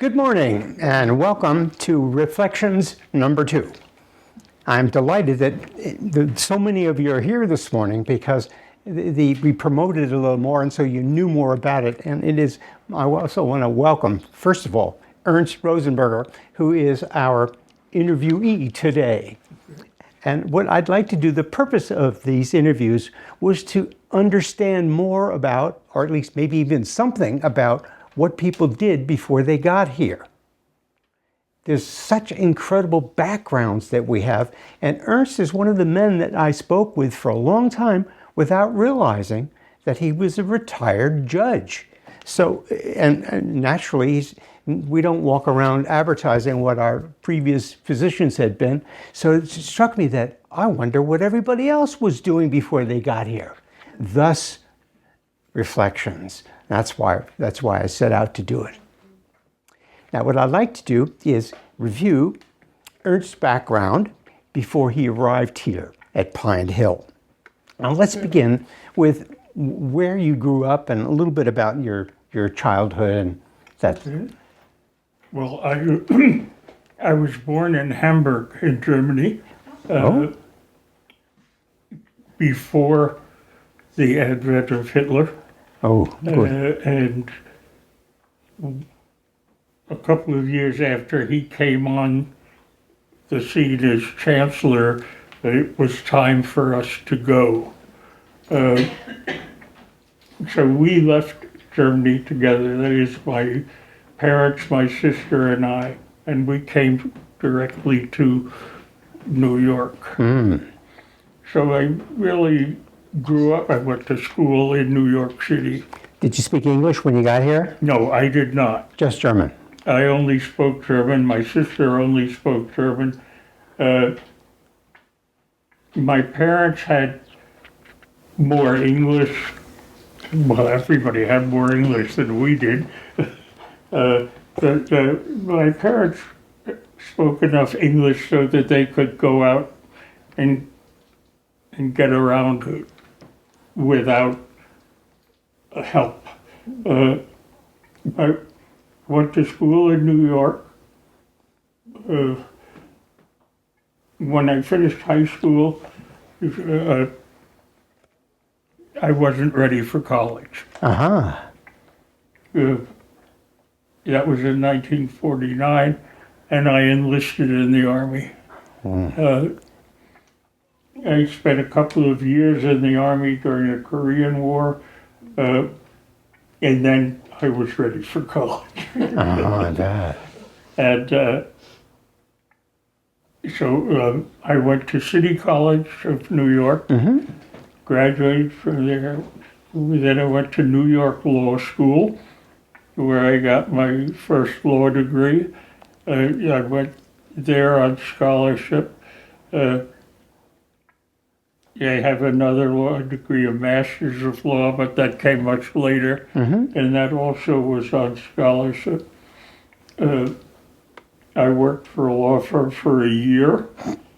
Good morning and welcome to Reflections number 2. I'm delighted that so many of you are here this morning because we promoted it a little more and so you knew more about it. And I also want to welcome, first of all, Ernst Rosenberger, who is our interviewee today. And what I'd like to do, the purpose of these interviews was to understand more about, or at least maybe even something about, what people did before they got here. There's such incredible backgrounds that we have, and Ernst is one of the men that I spoke with for a long time without realizing that he was a retired judge. So, and naturally, we don't walk around advertising what our previous positions had been. So it struck me that I wonder what everybody else was doing before they got here. Thus, Reflections. That's why I set out to do it. Now, what I'd like to do is review Ernst's background before he arrived here at PineHill. Now, let's begin with where you grew up and a little bit about your childhood and that. Well, I was born in Hamburg, in Germany, before the advent of Hitler. Oh, good. And a couple of years after he came on the scene as chancellor, it was time for us to go. So we left Germany together. That is, my parents, my sister, and I, and we came directly to New York. So I really grew up. I went to school in New York City. Did you speak English when you got here? No, I did not. Just German? I only spoke German. My sister only spoke German. My parents had more English. Well, everybody had more English than we did. My parents spoke enough English so that they could go out and get around without help. I went to school in New York. When I finished high school, I wasn't ready for college. That was in 1949, and I enlisted in the Army. I spent a couple of years in the Army during the Korean War, and then I was ready for college. That. And so I went to City College of New York, graduated from there. Then I went to New York Law School, where I got my first law degree. I went there on scholarship. I have another law degree, a master's of law, but that came much later, and that also was on scholarship. I worked for a law firm for a year,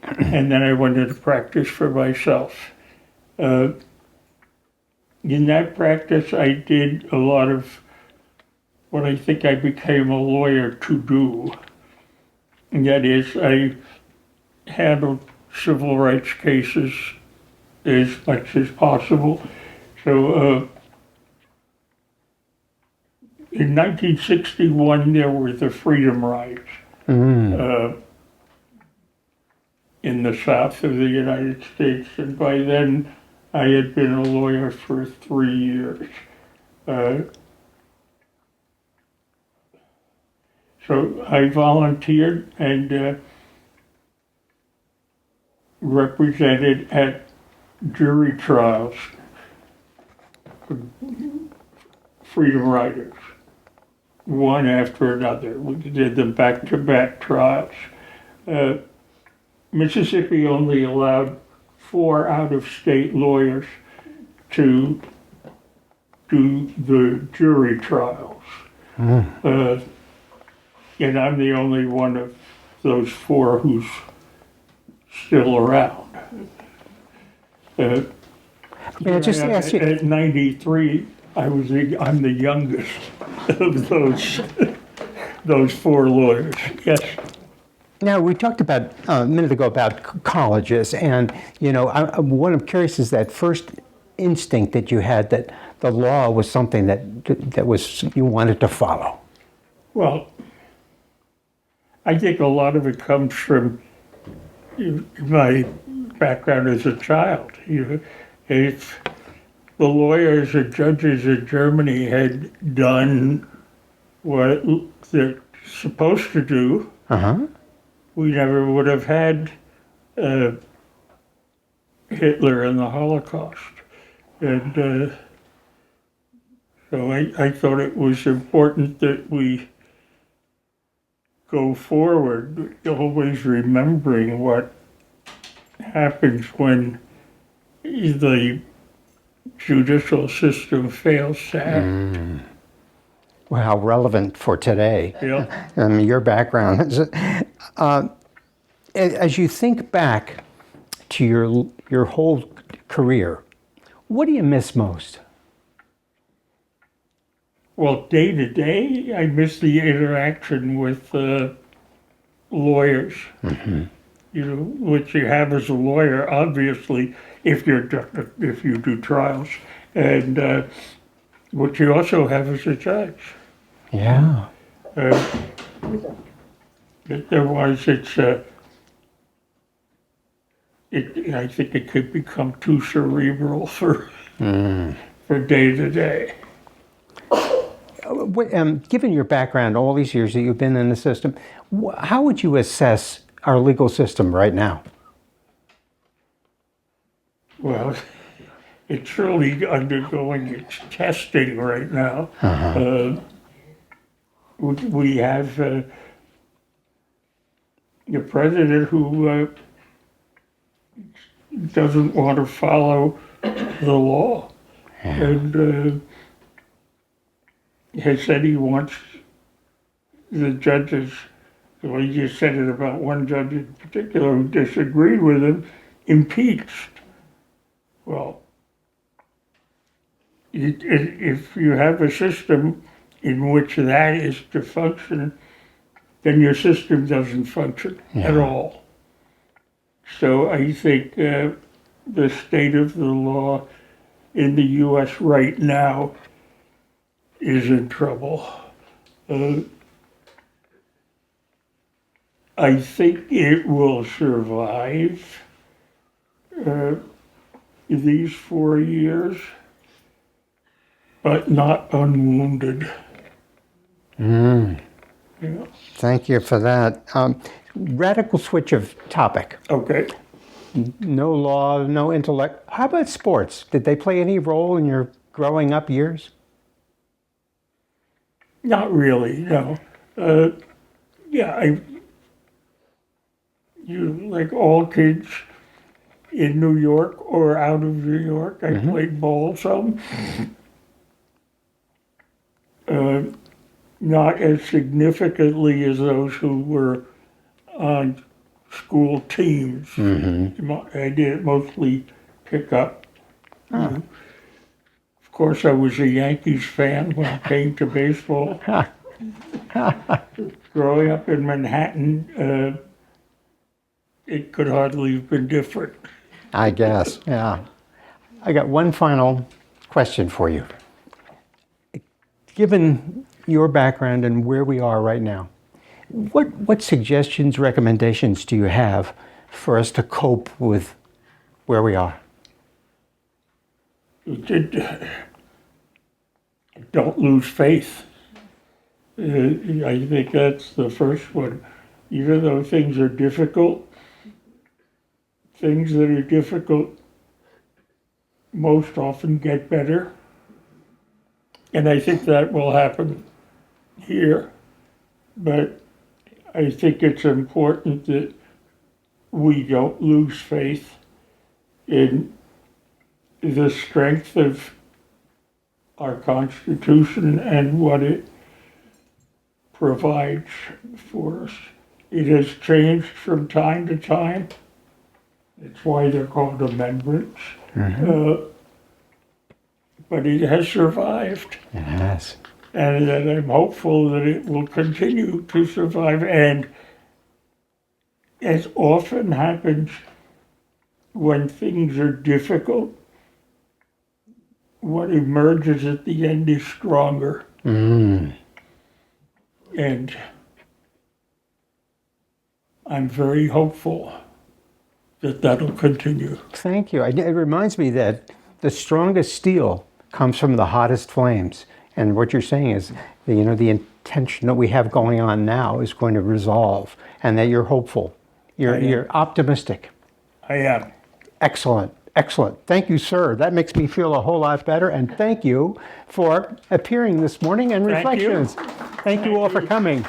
and then I went into practice for myself. In that practice, I did a lot of what I think I became a lawyer to do. And that is, I handled civil rights cases as much as possible. So in 1961, there were the freedom rides in the south of the United States, and by then I had been a lawyer for 3 years. So I volunteered and represented at jury trials for freedom riders, one after another. We did them back-to-back trials. Mississippi only allowed 4 out-of-state lawyers to do the jury trials. And I'm the only one of those 4 who's still around. May I just ask you? At 93, I'm the youngest of those those four lawyers. Yes. Now, we talked about a minute ago about colleges, and what I'm curious is that first instinct that you had that the law was something that was you wanted to follow. Well, I think a lot of it comes from my background as a child. If the lawyers or judges in Germany had done what they're supposed to do, we never would have had Hitler and the Holocaust. And so I thought it was important that we go forward, always remembering what happens when the judicial system fails to act. Well, how relevant for today. Yeah. I mean, your background. As you think back to your whole career, what do you miss most? Well, day to day, I miss the interaction with lawyers. Which you have as a lawyer, obviously, if you do trials, and what you also have as a judge. Yeah. Otherwise, I think it could become too cerebral for day to day. Given your background, all these years that you've been in the system, how would you assess our legal system right now? Well, it's really undergoing its testing right now. We have the president who doesn't want to follow the law, and has said he wants the judges, well, he just said it about one judge in particular who disagreed with him, impeached. Well, if you have a system in which that is to function, then your system doesn't function at all. So I think the state of the law in the U.S. right now is in trouble. I think it will survive these 4 years, but not unwounded. Yeah. Thank you for that. Radical switch of topic. Okay. No law, no intellect. How about sports? Did they play any role in your growing up years? Not really, no. Yeah, like all kids in New York or out of New York, I played ball some. Not as significantly as those who were on school teams. I did mostly pick up. Of course, I was a Yankees fan when it came to baseball. Growing up in Manhattan, it could hardly have been different. I guess, yeah. I got one final question for you. Given your background and where we are right now, what suggestions, recommendations do you have for us to cope with where we are? Don't lose faith. I think that's the first one. Even though things are difficult, things that are difficult most often get better. And I think that will happen here. But I think it's important that we don't lose faith in the strength of our Constitution and what it provides for us. It has changed from time to time. That's why they're called amendments. Mm-hmm. But it has survived. It has. and that I'm hopeful that it will continue to survive. And as often happens when things are difficult, what emerges at the end is stronger. And I'm very hopeful that that'll continue. Thank you. It reminds me that the strongest steel comes from the hottest flames. And what you're saying is, that, the intention that we have going on now is going to resolve, and that you're hopeful. You're optimistic. I am. Excellent. Excellent. Thank you, sir. That makes me feel a whole lot better. And thank you for appearing this morning and Thank you. Reflections. Thank you all for coming.